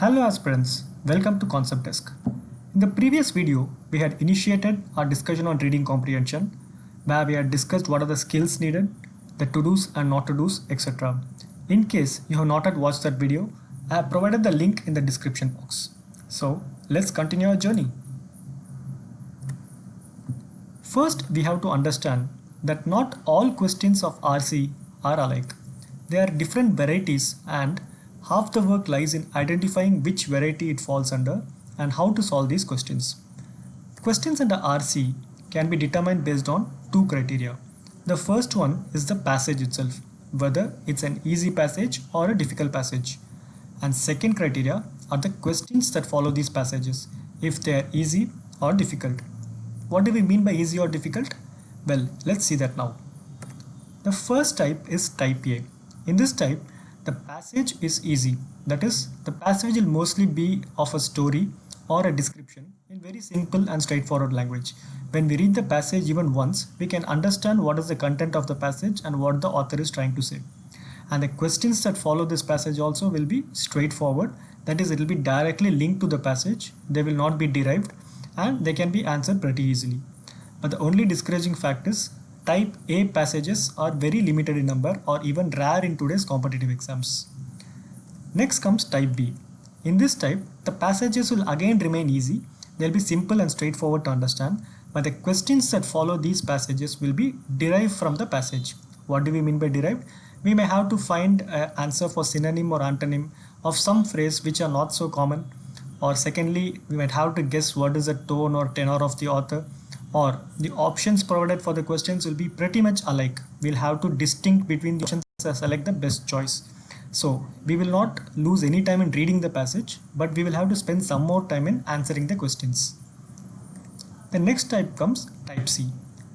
Hello aspirants, welcome to Concept Desk. In the previous video, we had initiated our discussion on reading comprehension, where we had discussed what are the skills needed, the to-dos and not to-dos, etc. In case you have not yet watched that video, I have provided the link in the description box. So let's continue our journey. First, we have to understand that not all questions of RC are alike. There are different varieties and half the work lies in identifying which variety it falls under and how to solve these questions. Questions under RC can be determined based on two criteria. The first one is the passage itself, whether it's an easy passage or a difficult passage. And second criteria are the questions that follow these passages, if they are easy or difficult. What do we mean by easy or difficult? Well, let's see that now. The first type is type A. In this type, the passage is easy. That is, the passage will mostly be of a story or a description in very simple and straightforward language. When we read the passage even once, we can understand what is the content of the passage and what the author is trying to say. And the questions that follow this passage also will be straightforward. That is, it will be directly linked to the passage. They will not be derived and they can be answered pretty easily. But the only discouraging fact is type A passages are very limited in number or even rare in today's competitive exams. Next comes type B. In this type, the passages will again remain easy. They'll be simple and straightforward to understand, but the questions that follow these passages will be derived from the passage. What do we mean by derived? We may have to find an answer for synonym or antonym of some phrase which are not so common. Or secondly, we might have to guess what is the tone or tenor of the author. Or the options provided for the questions will be pretty much alike. We'll have to distinguish between the options and select the best choice. So we will not lose any time in reading the passage, but we will have to spend some more time in answering the questions. The next type comes type C.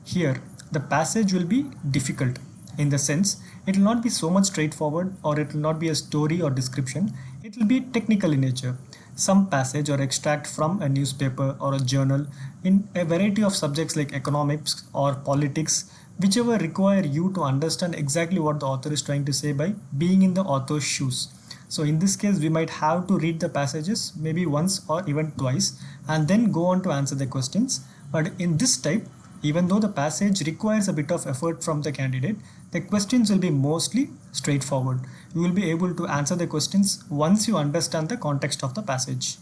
Here, the passage will be difficult in the sense it will not be so much straightforward or it will not be a story or description. It will be technical in nature. Some passage or extract from a newspaper or a journal in a variety of subjects like economics or politics, whichever require you to understand exactly what the author is trying to say by being in the author's shoes. So in this case, we might have to read the passages maybe once or even twice and then go on to answer the questions. But in this type, even though the passage requires a bit of effort from the candidate, the questions will be mostly straightforward. You will be able to answer the questions once you understand the context of the passage.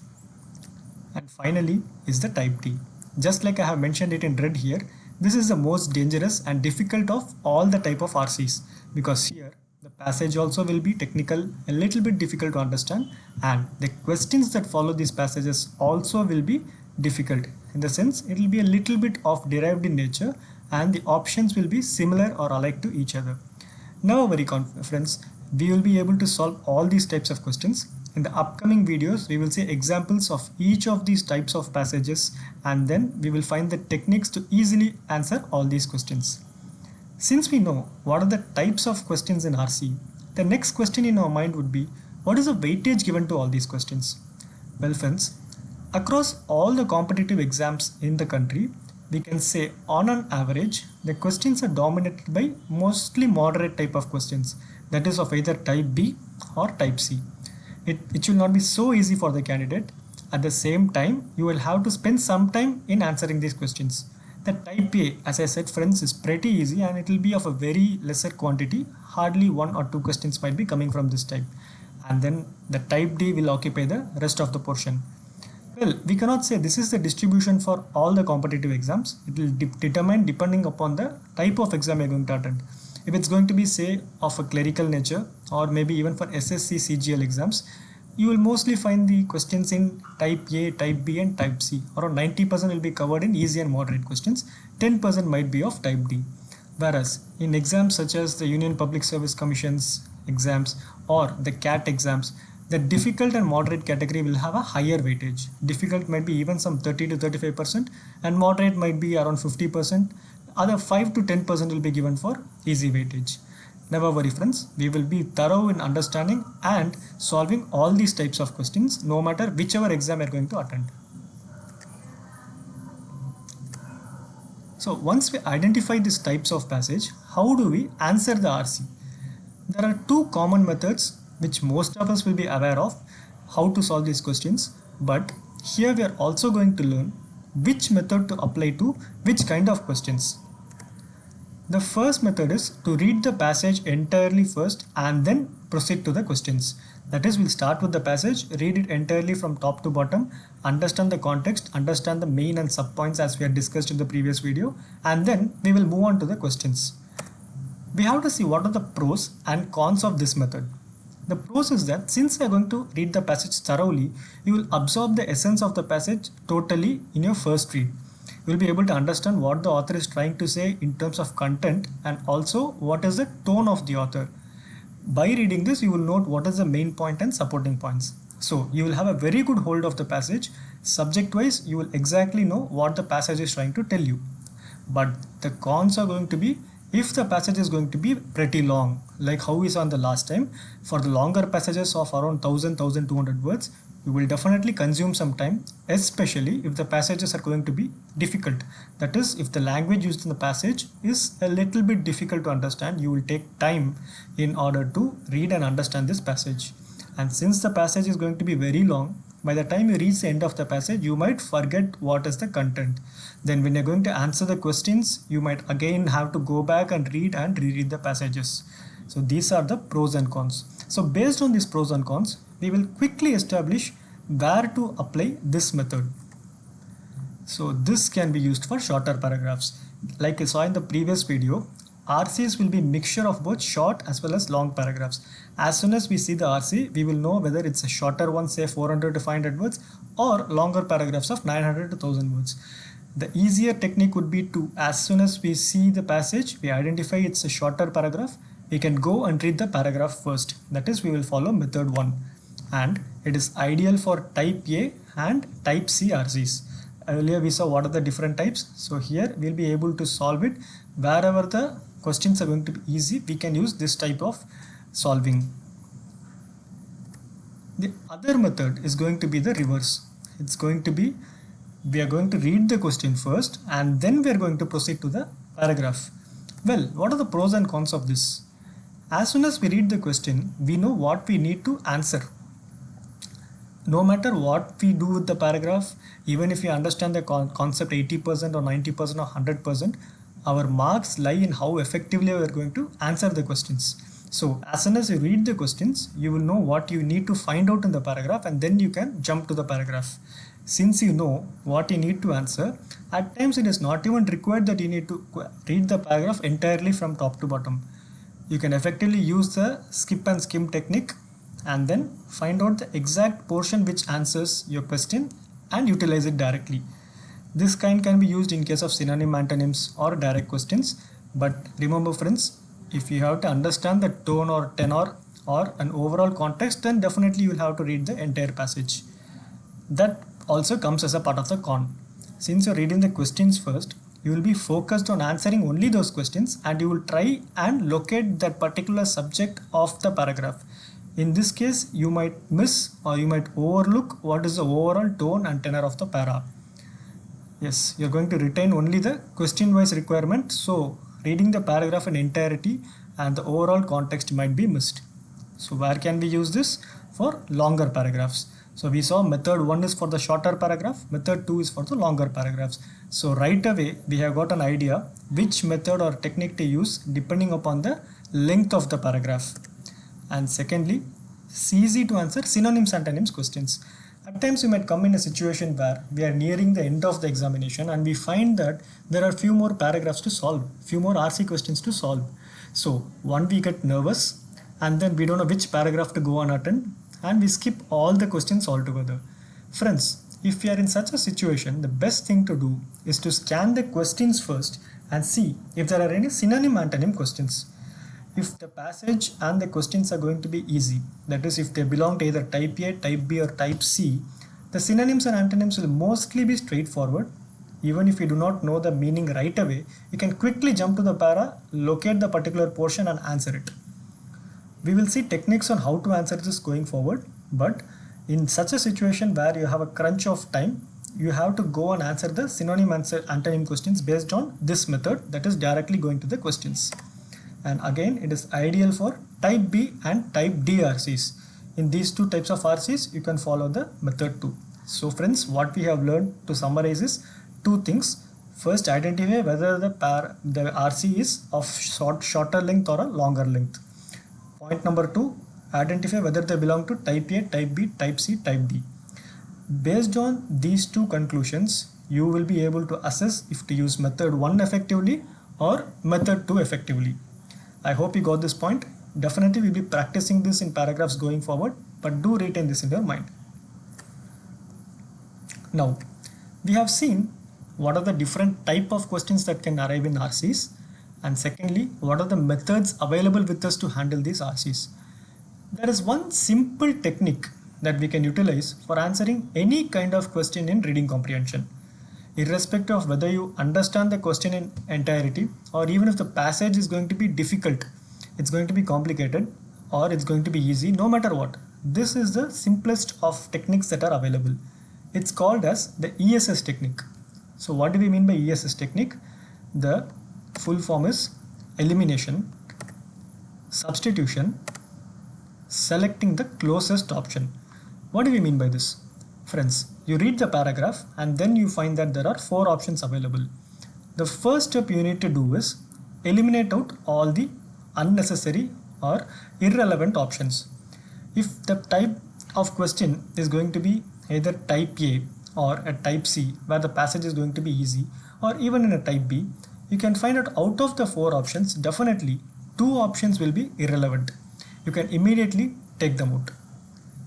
And finally is the type D. Just like I have mentioned it in red here, this is the most dangerous and difficult of all the type of RCs, because here the passage also will be technical, a little bit difficult to understand, and the questions that follow these passages also will be difficult. In the sense, it will be a little bit of derived in nature and the options will be similar or alike to each other. Now, very friends, we will be able to solve all these types of questions. In the upcoming videos, we will see examples of each of these types of passages and then we will find the techniques to easily answer all these questions. Since we know what are the types of questions in RC, the next question in our mind would be, what is the weightage given to all these questions? Well friends, across all the competitive exams in the country, we can say on an average, the questions are dominated by mostly moderate type of questions, that is of either type B or type C. It should not be so easy for the candidate. At the same time, you will have to spend some time in answering these questions. The type A, as I said friends, is pretty easy and it will be of a very lesser quantity. Hardly one or two questions might be coming from this type. And then the type D will occupy the rest of the portion. Well, we cannot say this is the distribution for all the competitive exams. It will determine depending upon the type of exam you're going to attend. If it's going to be say of a clerical nature or maybe even for SSC CGL exams, you will mostly find the questions in type A, type B and type C. Around 90% will be covered in easy and moderate questions. 10% might be of type D. Whereas in exams such as the Union Public Service Commission's exams or the CAT exams, the difficult and moderate category will have a higher weightage. Difficult might be even some 30 to 35% and moderate might be around 50%. Other 5 to 10% will be given for easy weightage. Never worry friends, we will be thorough in understanding and solving all these types of questions no matter whichever exam you are going to attend. So once we identify these types of passage, how do we answer the RC? There are two common methods which most of us will be aware of. how to solve these questions, but here we are also going to learn which method to apply to which kind of questions. The first method is to read the passage entirely first and then proceed to the questions. That is, we'll start with the passage, read it entirely from top to bottom, understand the context, understand the main and sub points as we had discussed in the previous video, and then we will move on to the questions. We have to see what are the pros and cons of this method. The pros is that since you are going to read the passage thoroughly, you will absorb the essence of the passage totally in your first read. You will be able to understand what the author is trying to say in terms of content and also what is the tone of the author. By reading this, you will note what is the main point and supporting points. So you will have a very good hold of the passage. Subject wise, you will exactly know what the passage is trying to tell you. But the cons are going to be if the passage is going to be pretty long, like how we saw in the last time. For the longer passages of around 1000-1200 words, you will definitely consume some time, especially if the passages are going to be difficult. That is, if the language used in the passage is a little bit difficult to understand, you will take time in order to read and understand this passage. And since the passage is going to be very long, by the time you reach the end of the passage, you might forget what is the content. Then when you're going to answer the questions, you might again have to go back and read and reread the passages. So these are the pros and cons. So based on these pros and cons, we will quickly establish where to apply this method. So this can be used for shorter paragraphs. Like I saw in the previous video, RCs will be mixture of both short as well as long paragraphs. As soon as we see the RC, we will know whether it's a shorter one, say 400 to 500 words, or longer paragraphs of 900 to 1000 words. The easier technique would be to, as soon as we see the passage, we identify it's a shorter paragraph, we can go and read the paragraph first. That is, we will follow method 1. And it is ideal for type A and type C RCs. Earlier we saw what are the different types. So here we'll be able to solve it. Wherever the questions are going to be easy, we can use this type of solving. The other method is going to be the reverse. It's going to be, we are going to read the question first and then we are going to proceed to the paragraph. Well, what are the pros and cons of this? As soon as we read the question, we know what we need to answer. No matter what we do with the paragraph, even if we understand the concept 80% or 90% or 100%, our marks lie in how effectively we are going to answer the questions. So as soon as you read the questions, you will know what you need to find out in the paragraph and then you can jump to the paragraph. Since you know what you need to answer, at times it is not even required that you need to read the paragraph entirely from top to bottom. You can effectively use the skip and skim technique and then find out the exact portion which answers your question and utilize it directly. This kind can be used in case of synonym, antonyms or direct questions. But remember friends, if you have to understand the tone or tenor or an overall context, then definitely you will have to read the entire passage. That also comes as a part of the con. Since you're reading the questions first, you will be focused on answering only those questions and you will try and locate that particular subject of the paragraph. In this case, you might miss or you might overlook what is the overall tone and tenor of the para. Yes, you're going to retain only the question-wise requirement. So reading the paragraph in entirety and the overall context might be missed. So where can we use this? For longer paragraphs. So we saw method 1 is for the shorter paragraph, method 2 is for the longer paragraphs. So right away we have got an idea which method or technique to use depending upon the length of the paragraph. And secondly, it's easy to answer synonyms and antonyms questions. At times we might come in a situation where we are nearing the end of the examination and we find that there are few more paragraphs to solve, few more RC questions to solve. So one, we get nervous and then we don't know which paragraph to go and attend and we skip all the questions altogether. Friends, if you are in such a situation, the best thing to do is to scan the questions first and see if there are any synonym antonym questions. If the passage and the questions are going to be easy, that is if they belong to either type A, type B or type C, the synonyms and antonyms will mostly be straightforward. Even if you do not know the meaning right away, you can quickly jump to the para, locate the particular portion and answer it. We will see techniques on how to answer this going forward, but in such a situation where you have a crunch of time, you have to go and answer the synonym and antonym questions based on this method, that is directly going to the questions. And again, it is ideal for type B and type D RCs. in these two types of RCs, you can follow the method 2. So friends, what we have learned to summarize is two things. First, identify whether the RC is of shorter length or a longer length. Point number 2, identify whether they belong to type A, type B, type C, type D. Based on these two conclusions, you will be able to assess if to use method 1 effectively or method 2 effectively. I hope you got this point. Definitely we'll be practicing this in paragraphs going forward, but do retain this in your mind. Now, we have seen what are the different type of questions that can arrive in RCs, and secondly, what are the methods available with us to handle these RCs. There is one simple technique that we can utilize for answering any kind of question in reading comprehension. Irrespective of whether you understand the question in entirety, or even if the passage is going to be difficult, it's going to be complicated, or it's going to be easy, no matter what. This is the simplest of techniques that are available. It's called as the ESS technique. So what do we mean by ESS technique? The full form is elimination, substitution, selecting the closest option. What do we mean by this? Friends, you read the paragraph and then you find that there are 4 options available. The first step you need to do is eliminate out all the unnecessary or irrelevant options. If the type of question is going to be either type A or a type C, where the passage is going to be easy, or even in a type B, you can find out of the 4 options, definitely 2 options will be irrelevant. You can immediately take them out.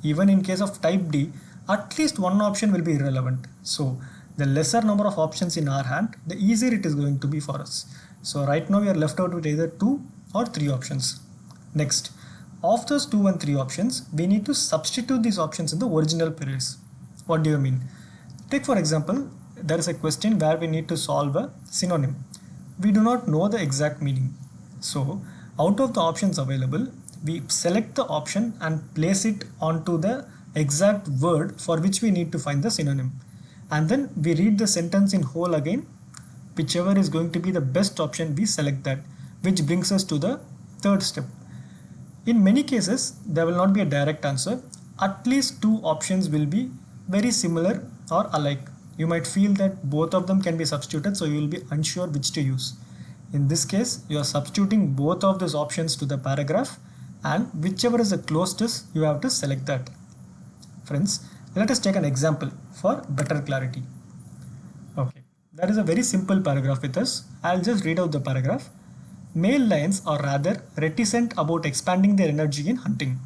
Even in case of type D, at least 1 option will be irrelevant. So the lesser number of options in our hand, the easier it is going to be for us. So right now we are left out with either 2 or 3 options. Next, of those 2 and 3 options, we need to substitute these options in the original place. What do you mean? Take for example, there is a question where we need to solve a synonym. We do not know the exact meaning. So out of the options available, we select the option and place it onto the exact word for which we need to find the synonym. And then we read the sentence in whole again. Whichever is going to be the best option, we select that, which brings us to the third step. In many cases, there will not be a direct answer. At least 2 options will be very similar or alike. You might feel that both of them can be substituted, so you will be unsure which to use. In this case, you are substituting both of those options to the paragraph, and whichever is the closest, you have to select that. Friends, let us take an example for better clarity. Okay, that is a very simple paragraph with us. I'll just read out the paragraph. Male lions are rather reticent about expanding their energy in hunting.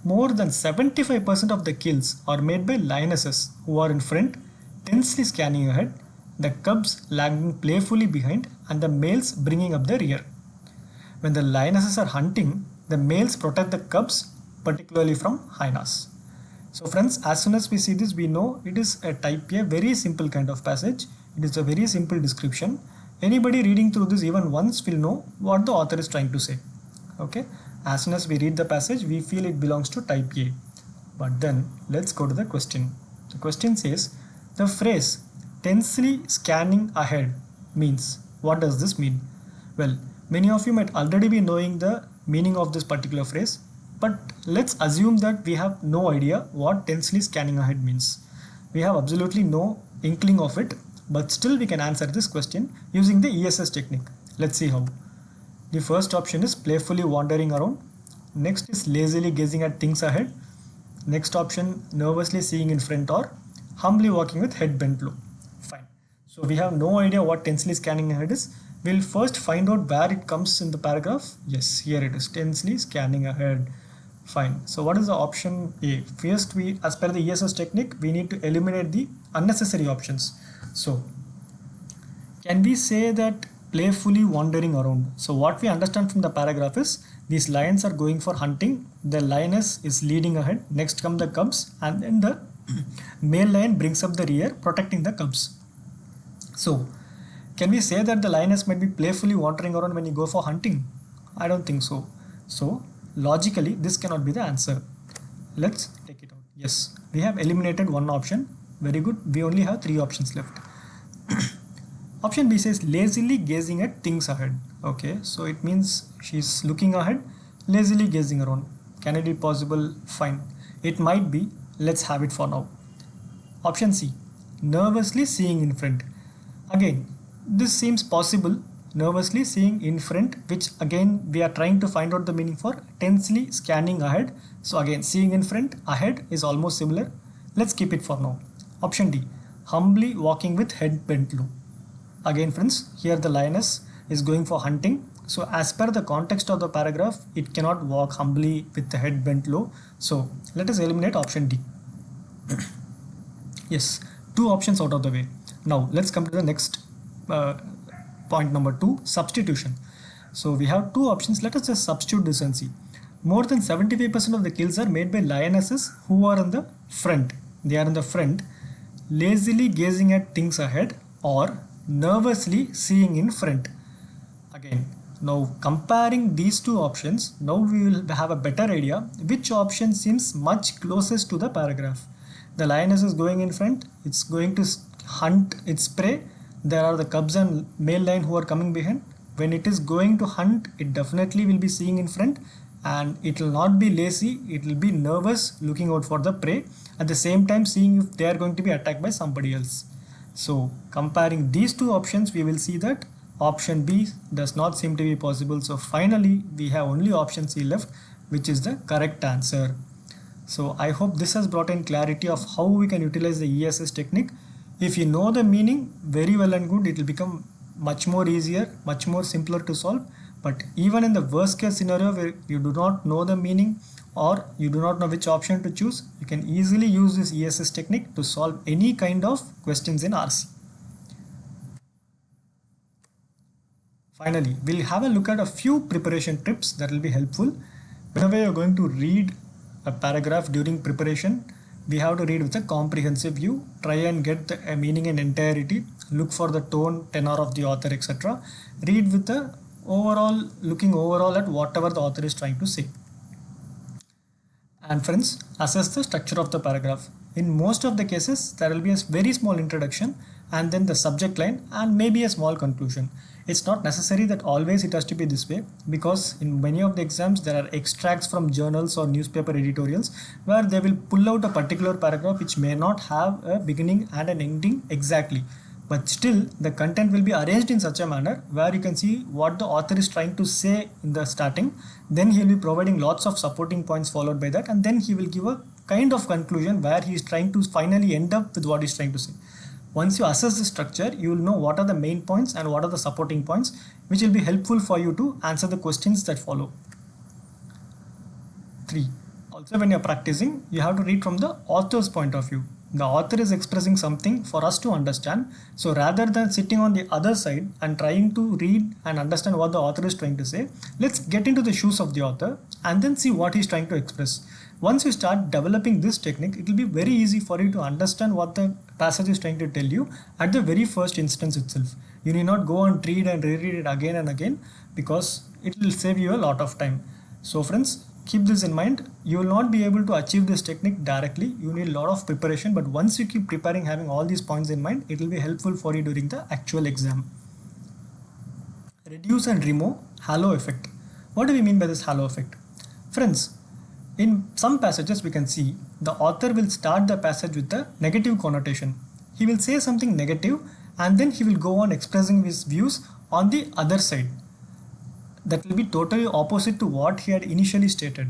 More than 75% of the kills are made by lionesses who are in front, tensely scanning ahead, the cubs lagging playfully behind, and the males bringing up the rear. When the lionesses are hunting, the males protect the cubs, particularly from hyenas. So friends, as soon as we see this, we know it is a type A, very simple kind of passage. It is a very simple description. Anybody reading through this even once will know what the author is trying to say. Okay, as soon as we read the passage, we feel it belongs to type A. But then let's go to the question. The question says, the phrase tensely scanning ahead means. What does this mean? Well, many of you might already be knowing the meaning of this particular phrase, but let's assume that we have no idea what tensely scanning ahead means. We have absolutely no inkling of it, but still we can answer this question using the ESS technique. Let's see how. The first option is playfully wandering around. Next is lazily gazing at things ahead. Next option, nervously seeing in front, or humbly walking with head bent low. Fine. So we have no idea what tensely scanning ahead is. We'll first find out where it comes in the paragraph. Yes, here it is, tensely scanning ahead. Fine. So what is the option A? First, as per the ESS technique, we need to eliminate the unnecessary options. So can we say that playfully wandering around? So what we understand from the paragraph is these lions are going for hunting. The lioness is leading ahead. Next come the cubs, and then the male lion brings up the rear, protecting the cubs. So can we say that the lioness might be playfully wandering around when you go for hunting? I don't think so. So logically, this cannot be the answer. Let's take it out. Yes, we have eliminated one option. Very good. We only have 3 options left. Option B says lazily gazing at things ahead. Okay, so it means she's looking ahead, lazily gazing around. Can it be possible? Fine. It might be, let's have it for now. Option C, nervously seeing in front. Again, this seems possible. Nervously seeing in front, which again we are trying to find out the meaning for tensely scanning ahead. So again, seeing in front, ahead is almost similar. Let's keep it for now. Option D, humbly walking with head bent low. Again friends, here the lioness is going for hunting. So as per the context of the paragraph, it cannot walk humbly with the head bent low. So let us eliminate option D. Yes, two options out of the way. Now let's come to the next point number 2, substitution. So we have two options. Let us just substitute this and see. More than 75% of the kills are made by lionesses who are in the front. They are in the front, lazily gazing at things ahead or nervously seeing in front. Again, now comparing these two options, now we will have a better idea which option seems much closest to the paragraph. The lioness is going in front, it's going to hunt its prey. There are the cubs and male lion who are coming behind. When it is going to hunt, it definitely will be seeing in front, and it will not be lazy, it will be nervous looking out for the prey, at the same time seeing if they are going to be attacked by somebody else. So comparing these two options, we will see that option B does not seem to be possible. So finally we have only option C left, which is the correct answer. So I hope this has brought in clarity of how we can utilize the ESS technique. If you know the meaning, very well and good, it will become much more easier, much more simpler to solve. But even in the worst case scenario where you do not know the meaning or you do not know which option to choose, you can easily use this ESS technique to solve any kind of questions in RC. Finally, we'll have a look at a few preparation tips that will be helpful. Whenever you're going to read a paragraph during preparation, we have to read with a comprehensive view, try and get the meaning in entirety, look for the tone, tenor of the author, etc. Read with the overall, looking overall at whatever the author is trying to say. And friends, assess the structure of the paragraph. In most of the cases, there will be a very small introduction and then the subject line and maybe a small conclusion. It's not necessary that always it has to be this way, because in many of the exams there are extracts from journals or newspaper editorials where they will pull out a particular paragraph which may not have a beginning and an ending exactly. But still the content will be arranged in such a manner where you can see what the author is trying to say in the starting. Then he will be providing lots of supporting points followed by that, and then he will give a kind of conclusion where he is trying to finally end up with what he is trying to say. Once you assess the structure, you will know what are the main points and what are the supporting points, which will be helpful for you to answer the questions that follow. 3. Also, when you are practicing, you have to read from the author's point of view. The author is expressing something for us to understand. So rather than sitting on the other side and trying to read and understand what the author is trying to say, let's get into the shoes of the author and then see what he's trying to express. Once you start developing this technique, it will be very easy for you to understand what the passage is trying to tell you at the very first instance itself. You need not go and read and reread it again and again, because it will save you a lot of time. So friends, keep this in mind. You will not be able to achieve this technique directly. You need a lot of preparation, but once you keep preparing, having all these points in mind, it will be helpful for you during the actual exam. Reduce and remove halo effect. What do we mean by this halo effect? Friends, in some passages we can see the author will start the passage with a negative connotation. He will say something negative and then he will go on expressing his views on the other side. That will be totally opposite to what he had initially stated.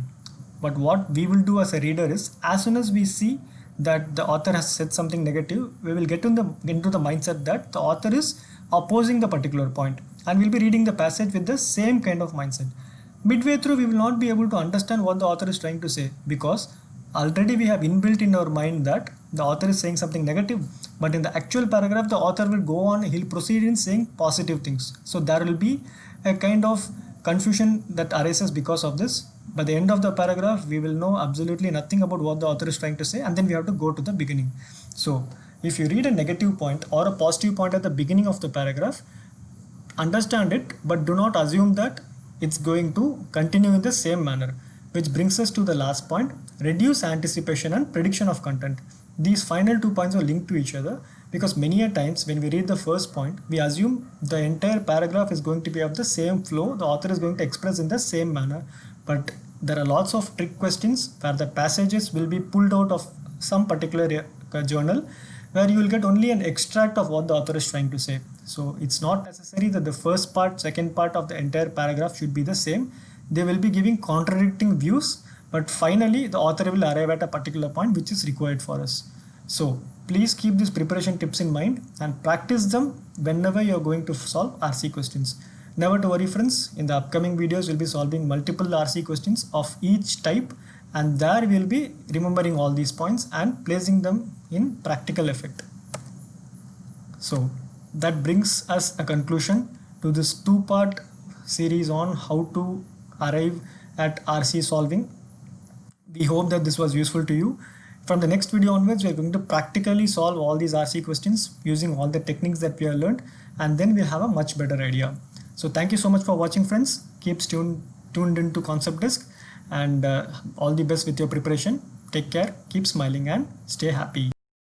But what we will do as a reader is, as soon as we see that the author has said something negative, we will get into the mindset that the author is opposing the particular point, and we'll be reading the passage with the same kind of mindset. Midway through, we will not be able to understand what the author is trying to say, because already we have inbuilt in our mind that the author is saying something negative, but in the actual paragraph the author will go on, he'll proceed in saying positive things. So there will be a kind of confusion that arises because of this. By the end of the paragraph, we will know absolutely nothing about what the author is trying to say, and then we have to go to the beginning. So if you read a negative point or a positive point at the beginning of the paragraph, understand it, but do not assume that it's going to continue in the same manner. Which brings us to the last point: reduce anticipation and prediction of content. These final 2 points are linked to each other, because many a times when we read the first point, we assume the entire paragraph is going to be of the same flow, the author is going to express in the same manner. But there are lots of trick questions where the passages will be pulled out of some particular journal, where you will get only an extract of what the author is trying to say. So it's not necessary that the first part, second part of the entire paragraph should be the same. They will be giving contradicting views, but finally the author will arrive at a particular point which is required for us. So please keep these preparation tips in mind and practice them whenever you are going to solve RC questions. Never to worry friends, in the upcoming videos we'll be solving multiple RC questions of each type, and there we'll be remembering all these points and placing them in practical effect. So that brings us a conclusion to this two-part series on how to arrive at RC solving. We hope that this was useful to you. From the next video onwards, we are going to practically solve all these RC questions using all the techniques that we have learned, and then we'll have a much better idea. So thank you so much for watching friends. Keep tuned into Concept Desk, and all the best with your preparation. Take care, keep smiling and stay happy.